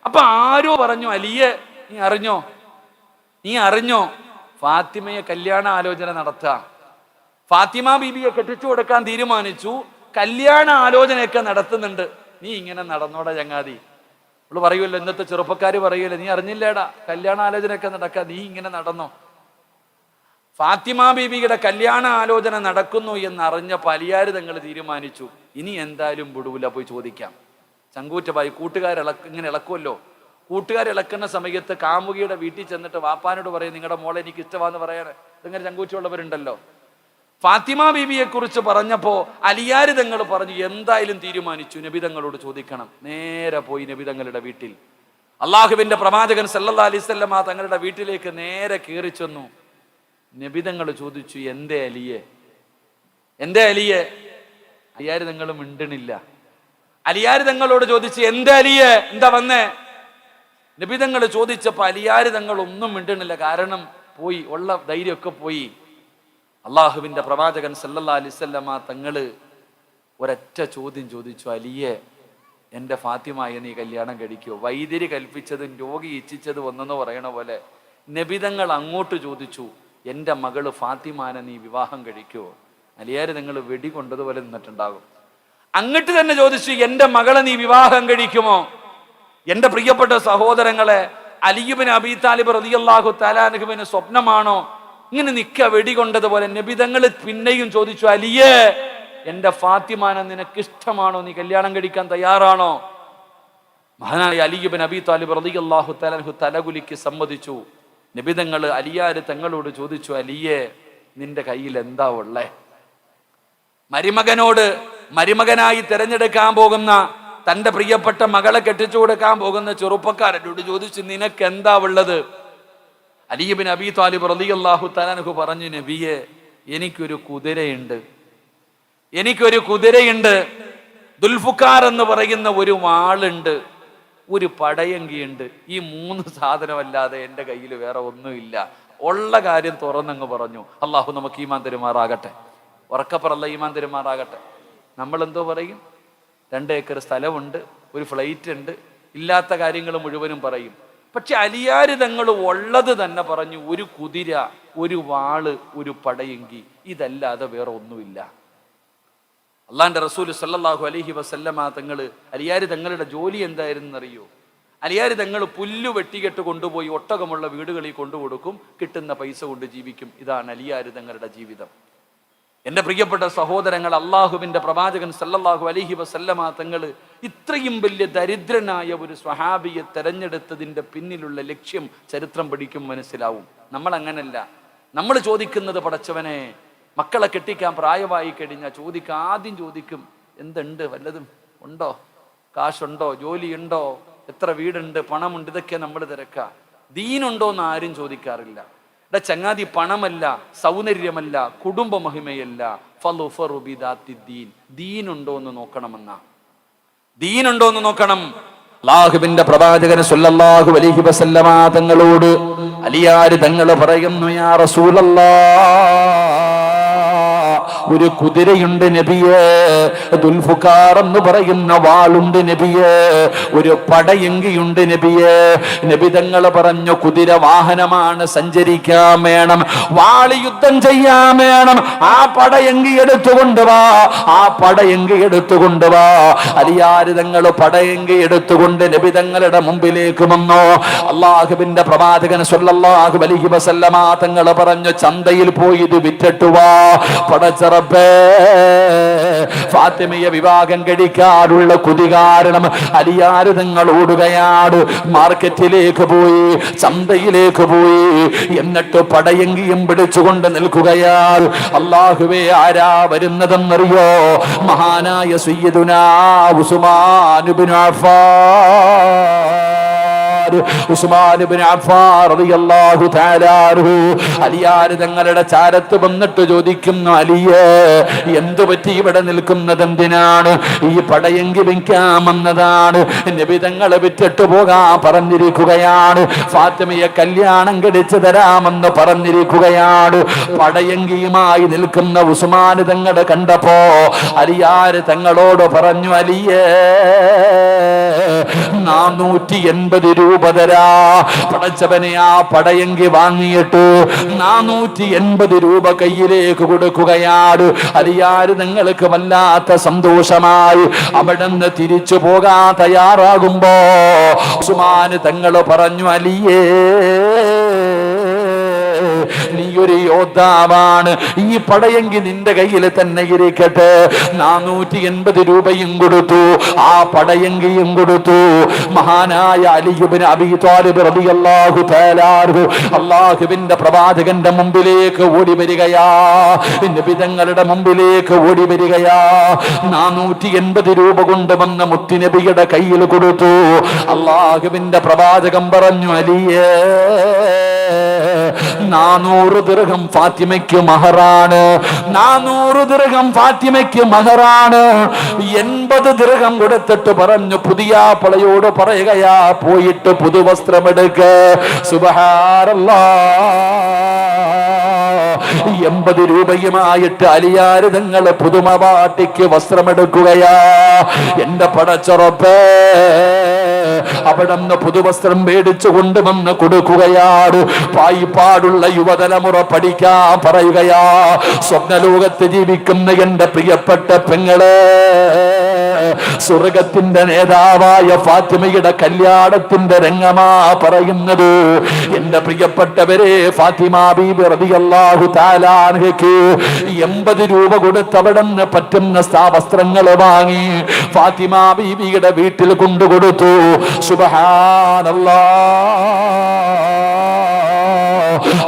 അപ്പൊ ആരോ പറഞ്ഞു, അലിയെ നീ അറിഞ്ഞോ ഫാത്തിമയെ കല്യാണ ആലോചന നടത്തുക, ഫാത്തിമ ബീബിയെ കെട്ടിച്ചു കൊടുക്കാൻ തീരുമാനിച്ചു, കല്യാണ ആലോചനയൊക്കെ നടത്തുന്നുണ്ട്, നീ ഇങ്ങനെ നടന്നോടാ ചങ്ങാതി. അവള് പറയുമല്ലോ, ഇന്നത്തെ ചെറുപ്പക്കാര് പറയുമല്ലോ, നീ അറിഞ്ഞില്ലേടാ കല്യാണ ആലോചനയൊക്കെ നടക്കുക, നീ ഇങ്ങനെ നടന്നോ. ഫാത്തിമ ബീബിയുടെ കല്യാണ ആലോചന നടക്കുന്നു എന്നറിഞ്ഞപ്പോൾ അലിയാർ തങ്ങൾ തീരുമാനിച്ചു, ഇനി എന്തായാലും വിടൂല, പോയി ചോദിക്കാം. ചങ്കൂറ്റമായി ഇങ്ങനെ ഇളക്കുമല്ലോ. കൂട്ടുകാരിളക്കുന്ന സമയത്ത് കാമുകിയുടെ വീട്ടിൽ ചെന്നിട്ട് വാപ്പാനോട് പറയും, നിങ്ങളുടെ മോളെ എനിക്ക് ഇഷ്ടമാണെന്ന് പറയാൻ ഇങ്ങനെ ചങ്കൂറ്റുള്ളവരുണ്ടല്ലോ. ഫാത്തിമ ബീബിയെ കുറിച്ച് പറഞ്ഞപ്പോ അലിയാർ തങ്ങൾ പറഞ്ഞു, എന്തായാലും തീരുമാനിച്ചു, നബി തങ്ങളോട് ചോദിക്കണം. നേരെ പോയി നബി തങ്ങളുടെ വീട്ടിൽ, അള്ളാഹുവിന്റെ പ്രവാചകൻ സല്ലല്ലാഹു അലൈഹി വസല്ലമ തങ്ങളുടെ വീട്ടിലേക്ക് നേരെ കയറി ചെന്നു. നബി തങ്ങൾ ചോദിച്ചു, എന്തേ അലിയെ? അലിയാർ തങ്ങൾ മിണ്ടണില്ല. അലിയാർ തങ്ങളോട് ചോദിച്ചു, എന്തേ അലിയെ, എന്താ വന്നേ? നബി തങ്ങൾ ചോദിച്ചപ്പോ അലിയാർ തങ്ങൾ ഒന്നും മിണ്ടണില്ല. കാരണം പോയി, ഉള്ള ധൈര്യമൊക്കെ പോയി. അള്ളാഹുവിന്റെ പ്രവാചകൻ സല്ലല്ലാഹു അലൈഹി വസല്ലമ തങ്ങള് ഒരൊറ്റ ചോദ്യം ചോദിച്ചു, അലിയെ, എൻ്റെ ഫാത്തിമയെ നീ കല്യാണം കഴിക്കുമോ? വൈദ്യര് കൽപ്പിച്ചതും രോഗി ഇച്ഛിച്ചത് ഒന്നെന്ന് പറയണ പോലെ നബി തങ്ങൾ അങ്ങോട്ട് ചോദിച്ചു, എൻ്റെ മകള് ഫാത്തിമാനെ നീ വിവാഹം കഴിക്കുമോ? അലിയാർ തങ്ങൾ വെടി കൊണ്ടതുപോലെ നിന്നിട്ടുണ്ടാകും. അങ്ങോട്ട് തന്നെ ചോദിച്ചു, എൻ്റെ മകളെ നീ വിവാഹം കഴിക്കുമോ? എൻ്റെ പ്രിയപ്പെട്ട സഹോദരങ്ങളെ, അലി ഇബ്നു അബീ താലിബ് റളിയല്ലാഹു തആല അൻഹുവിന് സ്വപ്നമാണോ ഇങ്ങനെ നിക്ക വെടി കൊണ്ടതുപോലെ? നബി തങ്ങൾ പിന്നെയും ചോദിച്ചു, അലിയേ, എൻ്റെ ഫാത്തിമാനെ നിനക്ക് ഇഷ്ടമാണോ? നീ കല്യാണം കഴിക്കാൻ തയ്യാറാണോ? മഹാനായ അലി ഇബ്നു അബീ താലിബ് റളിയല്ലാഹു തആല അൻഹു തലകുലിക്ക് സമ്മതിച്ചു. നബി തങ്ങൾ അലിയാർ തങ്ങളോട് ചോദിച്ചു, അലിയേ, നിന്റെ കയ്യിൽ എന്താ ഉള്ളേ? മരുമകനായി തിരഞ്ഞെടുക്കാൻ പോകുന്ന, തന്റെ പ്രിയപ്പെട്ട മകളെ കെട്ടിച്ചു കൊടുക്കാൻ പോകുന്ന ചെറുപ്പക്കാരനോട് ചോദിച്ചു, നിനക്ക് എന്താ ഉള്ളത്? അലി ഇബ്നു അബീ താലിബ് റളിയല്ലാഹു തആല അൻഹു പറഞ്ഞു, നബിയെ, എനിക്കൊരു കുതിരയുണ്ട്, ദുൽഫുക്കാർ എന്ന് പറയുന്ന ഒരു വാളുണ്ട്, ഒരു പടയങ്കിയുണ്ട്. ഈ 3 സാധനമല്ലാതെ എൻ്റെ കയ്യിൽ വേറെ ഒന്നുമില്ല. ഉള്ള കാര്യം തുറന്നങ്ങ് പറഞ്ഞു. അള്ളാഹു നമുക്ക് ഈമാൻ തരുമാറാകട്ടെ. ഉറക്കപ്പറല്ല ഈമാൻ തരുമാറാകട്ടെ. നമ്മൾ എന്തോ പറയും, 2 ഏക്കർ സ്ഥലമുണ്ട്, ഒരു ഫ്ലൈറ്റ് ഉണ്ട്, ഇല്ലാത്ത കാര്യങ്ങൾ മുഴുവനും പറയും. പക്ഷെ അലിയാർ തങ്ങൾ ഉള്ളത് തന്നെ പറഞ്ഞു, ഒരു കുതിര, ഒരു വാള്, ഒരു പടയെങ്കി, ഇതല്ലാതെ വേറെ ഒന്നുമില്ല. അള്ളാന്റെ റസൂൽ സല്ലല്ലാഹു അലൈഹി വസല്ലമ തങ്ങൾ, അലിയാർ തങ്ങളുടെ ജോലി എന്തായിരുന്നു അറിയോ? അലിയാർ തങ്ങൾ പുല്ലു വെട്ടികെട്ട് കൊണ്ടുപോയി ഒട്ടകമുള്ള വീടുകളിൽ കൊണ്ടുകൊടുക്കും, കിട്ടുന്ന പൈസ കൊണ്ട് ജീവിക്കും. ഇതാണ് അലിയാർ തങ്ങളുടെ ജീവിതം. എൻ്റെ പ്രിയപ്പെട്ട സഹോദരങ്ങൾ, അള്ളാഹുവിൻ്റെ പ്രവാചകൻ സല്ലല്ലാഹു അലൈഹി വസല്ലമ തങ്ങൾ ഇത്രയും വലിയ ദരിദ്രനായ ഒരു സ്വഹാബിയെ തെരഞ്ഞെടുത്തതിൻ്റെ പിന്നിലുള്ള ലക്ഷ്യം ചരിത്രം പഠിക്കും മനസ്സിലാവും. നമ്മൾ അങ്ങനല്ല. നമ്മൾ ചോദിക്കുന്നത്, പടച്ചവനെ, മക്കളെ കെട്ടിക്കാൻ പ്രായമായി കഴിഞ്ഞാൽ ആദ്യം ചോദിക്കും, എന്തുണ്ട്, വല്ലതും ഉണ്ടോ, കാശുണ്ടോ, ജോലിയുണ്ടോ, എത്ര വീടുണ്ട്, പണമുണ്ട്, ഇതൊക്കെ നമ്മൾ തിരക്കുക. ദീനുണ്ടോ എന്ന് ആരും ചോദിക്കാറില്ല. ചങ്ങാതി, പണമല്ല, സൗന്ദര്യമല്ല, കുടുംബ മഹിമയല്ല, ദീനുണ്ടോ എന്ന് നോക്കണം. അല്ലാഹുവിന്റെ പ്രവാചകൻ സല്ലല്ലാഹു അലൈഹി വസല്ലമ തങ്ങളോട് അലിയാർ തങ്ങൾ പറയുന്നു, യാ റസൂലല്ലാഹ്, ഒരു കുതിരയുണ്ട് നബിയേ, ദുൽഫുക്കാർ എന്ന് പറയുന്ന വാളുണ്ട് നബിയേ, ഒരു പടയങ്കിയുണ്ട് നബിയേ. നബി തങ്ങൾ പറഞ്ഞു, കുതിര വാഹനമാണ്, സഞ്ചരിക്കാൻ വേണം, വാള് യുദ്ധം ചെയ്യാൻ വേണം. ആ പടയങ്കി എടുത്തുകൊണ്ട് വാ. അലിയാർ തങ്ങൾ പടയങ്കി എടുത്തുകൊണ്ട് നബി തങ്ങളുടെ മുമ്പിലേക്ക് വന്നു. അല്ലാഹുവിന്റെ പ്രവാചകൻ സല്ലല്ലാഹു അലൈഹി വസല്ലമ തങ്ങൾ പറഞ്ഞു, ചന്തയിൽ പോയി ഇത് വിറ്റിട്ട് വാ. ഫാത്തിമയെ വിവാഹം കഴിക്കാറുള്ള കുതി കാരണം അലിയാർ തങ്ങൾ ഓടുകയാണ്. മാർക്കറ്റിലേക്ക് പോയി, ചന്തയിലേക്ക് പോയി, എന്നിട്ട് പടയങ്കിയും പിടിച്ചുകൊണ്ട് നിൽക്കുകയാണ്. അല്ലാഹുവേ, ആരാ വരുന്നതെന്നറിയോ? മഹാനായ സയ്യിദുനാ ഉസ്മാൻ ഇബ്നു അഫ്ഫാൻ റളിയല്ലാഹു തആല അൻഹു അലിയാർ തങ്ങളുടെ ചാരത്ത് വന്നിട്ട് ചോദിക്കുന്നു, അലിയേ, എന്തു പറ്റി ഇവിടെ നിൽക്കുന്നത് എന്തിനാണ്? ഈ പടയങ്കി വിൽക്കാൻ വന്നതാണ്, നബി തങ്ങളെ വിറ്റിട്ട് പോകാൻ പറഞ്ഞിരിക്കുകയാണ്, ഫാത്തിമയെ കല്യാണം കഴിച്ചു തരാമെന്ന് പറഞ്ഞിരിക്കുകയാണ്. പടയങ്കിയുമായി നിൽക്കുന്ന ഉസ്മാൻ തങ്ങളെ കണ്ടപ്പോ അലിയാർ തങ്ങളോട് പറഞ്ഞു, അലിയേ, നാം 480 രൂപ തരാ. പടച്ചവനെ ആ പടയെങ്കി വാങ്ങിയിട്ട് 480 രൂപ കയ്യിലേക്ക് കൊടുക്കുകയാണ്. അലിയാര് നിങ്ങൾക്ക് വല്ലാത്ത സന്തോഷമായി അവിടുന്ന് തിരിച്ചു പോകാൻ തയ്യാറാകുമ്പോ ഉസ്മാന് തങ്ങൾ പറഞ്ഞു, അലിയേ നീ ഒരു യോദ്ധാവാണ്, ഈ പടയെങ്കിൽ നിന്റെ കയ്യിൽ തന്നെ ഇരിക്കട്ടെ. 480 രൂപയും കൊടുത്തു, ആ പടയെങ്കിലും കൊടുത്തു. മഹാനായ അലി ഇബ്നു അബീ ത്വാലിബ് റളിയല്ലാഹു തആല അൻഹു അല്ലാഹുവിന്റെ പ്രവാചകന്റെ മുമ്പിലേക്ക് ഓടി വരികയാ, നബി തങ്ങളുടെ മുമ്പിലേക്ക് ഓടി വരികയാ. 480 രൂപ കൊണ്ടുവന്ന മുത്തുനബിയുടെ കയ്യിൽ കൊടുത്തു. അല്ലാഹുവിന്റെ പ്രവാചകൻ പറഞ്ഞു, അലിയേ 400 ദിർഹം ഫാത്തിമയ്ക്ക് മഹറാണ്, 400 ദിർഹം ഫാത്തിമയ്ക്ക് മഹറാണ്. 80 ദിർഹം കൊടുത്തിട്ട് പറഞ്ഞു, പുതിയ പളയോട് പറയുകയാ, പോയിട്ട് പുതുവസ്ത്രമെടുക്ക. സുബ്ഹാനല്ലാഹ്, 80 രൂപയുമായിട്ട് അലിയാര് തങ്ങൾ പുതുമവാട്ടിക്ക് വസ്ത്രമെടുക്കുകയാ. എന്റെ പടച്ചറപ്പേ, അവിടുന്ന് പുതുവസ്ത്രം മേടിച്ചു കൊണ്ടുവന്ന് കൊടുക്കുകയാണ്. പായിപ്പാടുള്ള യുവതലമുറ പഠിക്കാൻ പറയുകയാ, സ്വപ്നലോകത്ത് ജീവിക്കുന്ന എന്റെ പ്രിയപ്പെട്ട പെങ്ങളെ, സ്വർഗത്തിന്റെ നേതാവായ ഫാത്തിമയുടെ കല്യാണത്തിന്റെ രംഗമാ പറയുന്നത്. എന്റെ പ്രിയപ്പെട്ടവരെ, ഫാത്തിമ ബീബി റളിയല്ലാഹു തആല അൻഹയ്ക്ക് 80 രൂപ കൊടുത്ത് അവിടുന്ന് പറ്റുന്ന വസ്ത്രങ്ങൾ വാങ്ങി ഫാത്തിമ ബീബിയുടെ വീട്ടിൽ കൊണ്ടുകൊടുത്തു. സുബ്ഹാനല്ലാഹ്,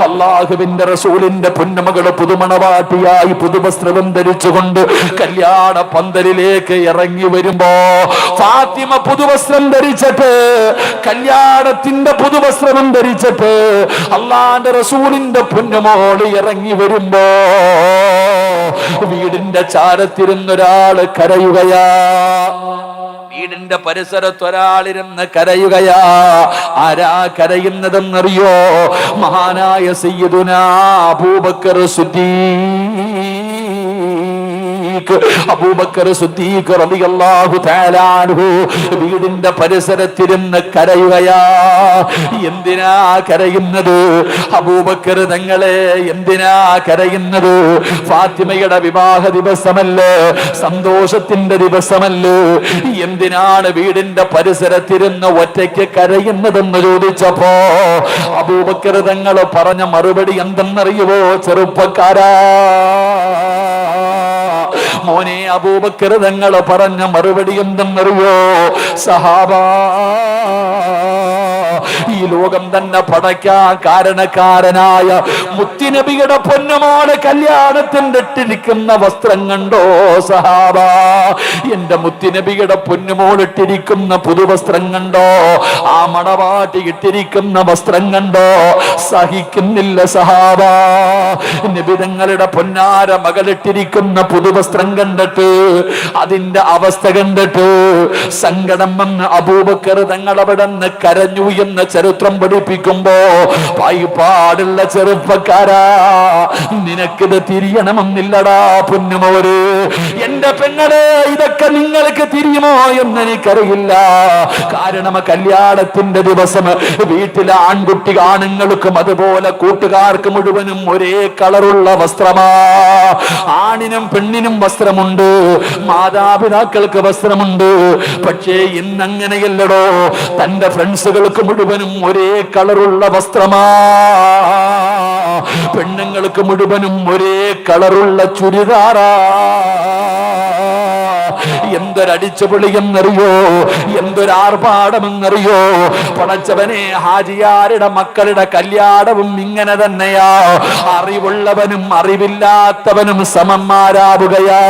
അല്ലാഹുവിന്റെ റസൂലിന്റെ പൊന്നുമകള് പുതുമണവാട്ടിയായി പുതുവസ്ത്രം ധരിച്ചുകൊണ്ട് കല്യാണ പന്തലിലേക്ക് ഇറങ്ങി വരുമ്പോ, ഫാത്തിമ പുതുവസ്ത്രം ധരിച്ചിട്ട്, കല്യാണത്തിന്റെ പുതുവസ്ത്രം ധരിച്ചിട്ട് അല്ലാഹുവിന്റെ റസൂലിന്റെ പൊന്നുമോള് ഇറങ്ങി വരുമ്പോ വീടിന്റെ ചാരത്തിരുന്നൊരാള് കരയുകയാ, വീടിന്റെ പരിസരത്ത് ഒരാളിരുന്ന് കരയുകയാ. ആരാ കരയുന്നതെന്നറിയോ? മഹാനായ സയ്യിദുനാ അബൂബക്കർ സിദ്ദീഖ് റളിയല്ലാഹു തആല അൻഹു വീടിന്റെ പരിസരത്തിരുന്ന് കരയുകയാ. എന്തിനാ കരയുന്നത്? അബൂബക്കർ തങ്ങളെ എന്തിനാ കരയുന്നത്? ഫാത്തിമയുടെ വിവാഹ ദിവസമല്ലേ, സന്തോഷത്തിന്റെ ദിവസമല്ലേ, എന്തിനാണ് വീടിന്റെ പരിസരത്തിരുന്ന് ഒറ്റയ്ക്ക് കരയുന്നതെന്ന് ചോദിച്ചപ്പോ അബൂബക്കർ തങ്ങൾ പറഞ്ഞ മറുപടി എന്തെന്നറിയുവോ? ചെറുപ്പക്കാരാ മോനെ, അബൂബക്കർ തങ്ങൾ പറഞ്ഞ മറുപടി എന്തെന്നറിയോ? സഹാബാ, ഈ ലോകം തന്നെ പടയ്ക്കാൻ കാരണക്കാരനായ മുത്തുനബിയുടെ പൊന്നുമോളെ കല്യാണത്തിന്റെ ഇട്ടിരിക്കുന്ന വസ്ത്രം കണ്ടോ സഹാബ? എന്റെ മുത്തുനബിയുടെ പൊന്നുമോൾ ഇട്ടിരിക്കുന്ന പുതുവസ്ത്രം കണ്ടോ? ആ മണവാട്ടി ഇട്ടിരിക്കുന്ന വസ്ത്രം കണ്ടോ? സഹിക്കുന്നില്ല സഹാബ. നബി തങ്ങളുടെ പൊന്നാര മകളിട്ടിരിക്കുന്ന പുതുവസ്ത്രം കണ്ടിട്ട്, അതിന്റെ അവസ്ഥ കണ്ടിട്ട് സങ്കടം വന്ന് അബൂബക്കർ തങ്ങൾ അവിടെ നിന്ന് കരഞ്ഞു എന്ന് ചരിത്രം പഠിപ്പിക്കുമ്പോ, പായിപ്പാടുള്ള ചെറുപ്പക്കാരാ, നിനക്കിത് തിരിയണമെന്നില്ലടാ പൊന്നുമോര്. എന്റെ പെങ്ങളെ, ഇതൊക്കെ നിങ്ങൾക്ക് തിരിയുമോ എന്ന് എനിക്കറിയില്ല. കാരണം കല്യാണത്തിന്റെ ദിവസം വീട്ടിലെ ആൺകുട്ടി ആണുങ്ങൾക്കും അതുപോലെ കൂട്ടുകാർക്ക് മുഴുവനും ഒരേ കളറുള്ള വസ്ത്രമാ. ആണിനും പെണ്ണിനും വസ്ത്രമുണ്ട്, മാതാപിതാക്കൾക്ക് വസ്ത്രമുണ്ട്. പക്ഷേ ഇന്നങ്ങനെയല്ലടോ, തന്റെ ഫ്രണ്ട്സുകൾക്ക് മുഴുവനും ഒരേ കളറുള്ള വസ്ത്രമാ, പെണ്ണുങ്ങൾക്ക് മുഴുവനും ഒരേ കളറുള്ള ചുരിദാറാ. എന്തൊരടിച്ചുപൊളിയെന്നറിയോ, എന്തൊരാർഭാടമെന്നറിയോ? പടച്ചവനെ, ഹാജിയാരുടെ മക്കളുടെ കല്യാണവും ഇങ്ങനെ തന്നെയാ. അറിവുള്ളവനും അറിവില്ലാത്തവനും സമന്മാരാവുകയാ.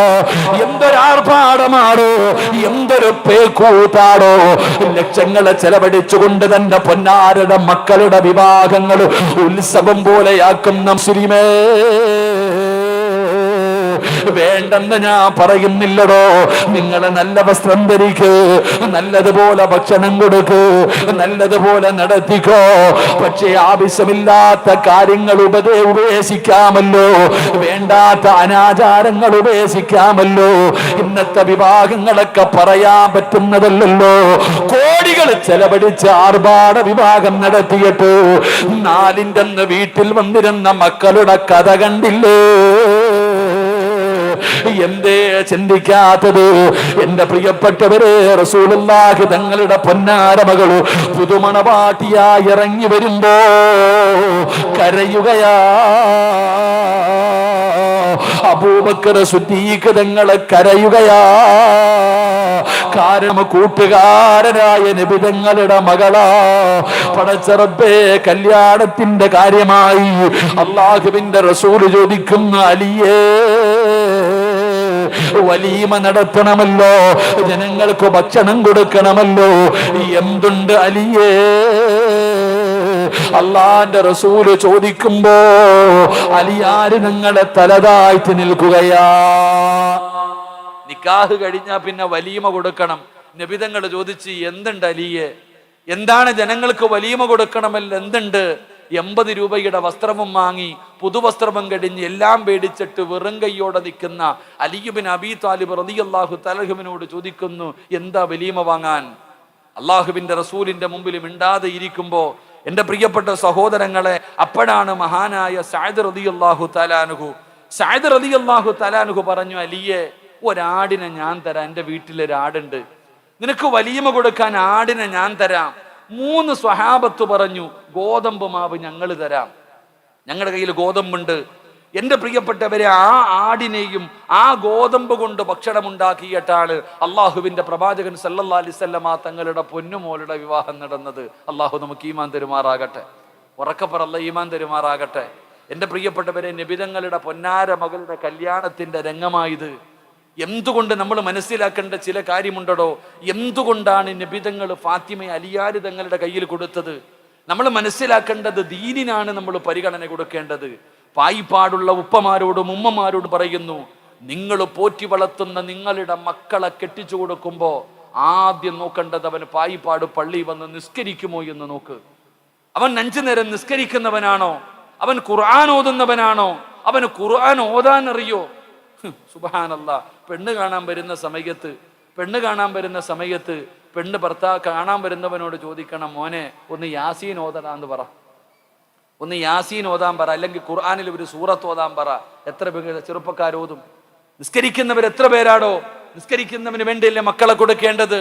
എന്തൊരാർഭാടമാണോ, എന്തൊരു പേക്കൂത്താടോ! ലക്ഷങ്ങളെ ചെലവഴിച്ചുകൊണ്ട് തന്റെ പൊന്നാരുടെ മക്കളുടെ വിവാഹങ്ങൾ ഉത്സവം പോലെയാക്കുന്ന മുസ്ലിമേ, വേണ്ടെന്ന് ഞാൻ പറയുന്നില്ലടോ. നിങ്ങൾ നല്ല വസ്ത്രം ധരിക്ക്, നല്ലതുപോലെ ഭക്ഷണം കൊടുക്ക്, നല്ലതുപോലെ നടത്തിക്കോ. പക്ഷേ ആവശ്യമില്ലാത്ത കാര്യങ്ങൾ ഉപേക്ഷിക്കാമല്ലോ, വേണ്ടാത്ത അനാചാരങ്ങൾ ഉപേക്ഷിക്കാമല്ലോ. ഇന്നത്തെ വിവാഹങ്ങളൊക്കെ പറയാൻ പറ്റുന്നതല്ലല്ലോ. കോടികൾ ചെലവഴിച്ച് ആർഭാട വിവാഹം നടത്തിയിട്ട് നാലിൻ്റെ അന്ന് വീട്ടിൽ വന്നിരുന്ന മക്കളുടെ കഥ കണ്ടില്ലേ? എന്തേ ചിന്തിക്കാത്തത്? എന്റെ പ്രിയപ്പെട്ടവരെ, റസൂലുള്ളാഹി തങ്ങളുടെ പൊന്നാര മകള് പുതുമണവാട്ടിയായി ഇറങ്ങി വരുമ്പോ കരയുകയാ. അബൂബക്കർ സിദ്ദീഖ് തങ്ങളെ കരയുകയാ. കാരണം കൂട്ടുകാരനായ നബി തങ്ങളുടെ മകളാ. പടച്ച റബ്ബേ, കല്യാണത്തിന്റെ കാര്യമായി അല്ലാഹുവിന്റെ റസൂൽ ചോദിക്കുന്ന അലിയേ, വലീമ നടത്തണമല്ലോ, ജനങ്ങൾക്ക് ഭക്ഷണം കൊടുക്കണമല്ലോ, എന്തുണ്ട് അലിയേ? അള്ളാന്റെ റസൂല് ചോദിക്കുമ്പോ അലിയാര് നിങ്ങളെ തലതായിട്ട് നിൽക്കുകയാ. നിക്കാഹ് കഴിഞ്ഞാ പിന്നെ വലീമ കൊടുക്കണം. നബിതങ്ങൾ ചോദിച്ച്, എന്തുണ്ട് അലിയെ? എന്താണ് ജനങ്ങൾക്ക് വലീമ കൊടുക്കണമല്ലോ, എന്തുണ്ട്? 80 രൂപയുടെ വസ്ത്രവും വാങ്ങി പുതുവസ്ത്രവും കഴിഞ്ഞ് എല്ലാം പേടിച്ചിട്ട് വെറും കൈയോടെ നിൽക്കുന്ന അലി ഇബ്നു അബീ താലിബ് റളിയല്ലാഹു തആല അൻഹുവിനോട് ചോദിക്കുന്നു, എന്താ വലീമ വാങ്ങാൻ? അള്ളാഹുവിന്റെ റസൂലിന്റെ മുമ്പിൽ മിണ്ടാതെ ഇരിക്കുമ്പോ എന്റെ പ്രിയപ്പെട്ട സഹോദരങ്ങളെ, അപ്പോഴാണ് മഹാനായ സഅദ് റളിയല്ലാഹു തആല അൻഹു പറഞ്ഞു, അലിയെ, ഒരാടിനെ ഞാൻ തരാം, എൻ്റെ വീട്ടിലൊരാടുണ്ട്, നിനക്ക് വലീമ കൊടുക്കാൻ ആടിനെ ഞാൻ തരാം. 3 സ്വഹാബത്ത് പറഞ്ഞു, ഗോതമ്പ് മാവ് ഞങ്ങൾ തരാം, ഞങ്ങളുടെ കയ്യിൽ ഗോതമ്പുണ്ട്. എന്റെ പ്രിയപ്പെട്ടവരെ, ആ ആടിനെയും ആ ഗോതമ്പ് കൊണ്ട് ഭക്ഷണം ഉണ്ടാക്കിയിട്ടാണ് അള്ളാഹുവിന്റെ പ്രവാചകൻ സല്ലല്ലാഹു അലൈഹി വസല്ലമ തങ്ങളുടെ പൊന്നുമോളുടെ വിവാഹം നടന്നത്. അള്ളാഹു നമുക്ക് ഈമാൻ തരുമാറാകട്ടെ. ഉറക്കപ്പറ, അല്ലാഹു ഈമാൻ തരുമാറാകട്ടെ. എന്റെ പ്രിയപ്പെട്ടവരെ, നബിതങ്ങളുടെ പൊന്നാര മകളുടെ കല്യാണത്തിന്റെ രംഗമായത്. എന്തുകൊണ്ട് നമ്മൾ മനസ്സിലാക്കേണ്ട ചില കാര്യമുണ്ടോ? എന്തുകൊണ്ടാണ് നബിതങ്ങൾ ഫാത്തിമയെ അലിയാര് തങ്ങളുടെ കയ്യിൽ കൊടുത്തത്? നമ്മൾ മനസ്സിലാക്കേണ്ടത് ദീനിനാണ് നമ്മൾ പരിഗണന കൊടുക്കേണ്ടത്. പായിപ്പാടുള്ള ഉപ്പമാരോടും ഉമ്മമാരോടും പറയുന്നു, നിങ്ങൾ പോറ്റി വളർത്തുന്ന നിങ്ങളുടെ മക്കളെ കെട്ടിച്ചു കൊടുക്കുമ്പോ ആദ്യം നോക്കേണ്ടത് അവന് പായിപ്പാട് പള്ളി വന്ന് നിസ്കരിക്കുമോ എന്ന് നോക്ക്. അവൻ 5 നേരം നിസ്കരിക്കുന്നവനാണോ? അവൻ ഖുർആൻ ഓതുന്നവനാണോ? അവന് ഖുർആൻ ഓതാൻ അറിയോ? സുബ്ഹാനല്ലാഹ്. പെണ്ണ് കാണാൻ വരുന്ന സമയത്ത് പെണ്ണ് ഭർത്താവ് കാണാൻ വരുന്നവനോട് ചോദിക്കണം, മോനെ ഒന്ന് യാസീൻ ഓതടാന്ന് പറ, ഒന്ന് യാസീൻ ഓതാൻ പറ, അല്ലെങ്കിൽ ഖുർആനിൽ ഒരു സൂറത്ത് ഓതാൻ പറ. എത്ര ചെറുപ്പക്കാരോതും? നിസ്കരിക്കുന്നവർ എത്ര പേരാടോ? നിസ്കരിക്കുന്നവന് വേണ്ടിയല്ലേ മക്കളെ കൊടുക്കേണ്ടത്?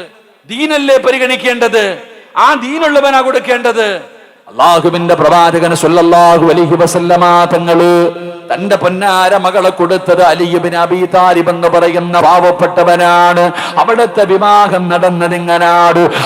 ദീനല്ലേ പരിഗണിക്കേണ്ടത്? ആ ദീനുള്ളവനാ കൊടുക്കേണ്ടത്. അള്ളാഹുവിന്റെ പ്രവാചകൻ സല്ലല്ലാഹു അലൈഹി വസല്ലമ തങ്ങള് തന്റെ പൊന്നാര മകളെ കൊടുത്തത് അലി ഇബ്നു അബീ താലിബ് എന്ന് പറയുന്ന പാവപ്പെട്ടവനാണ്. അവിടുത്തെ വിവാഹം നടന്നത് എങ്ങനാണ്?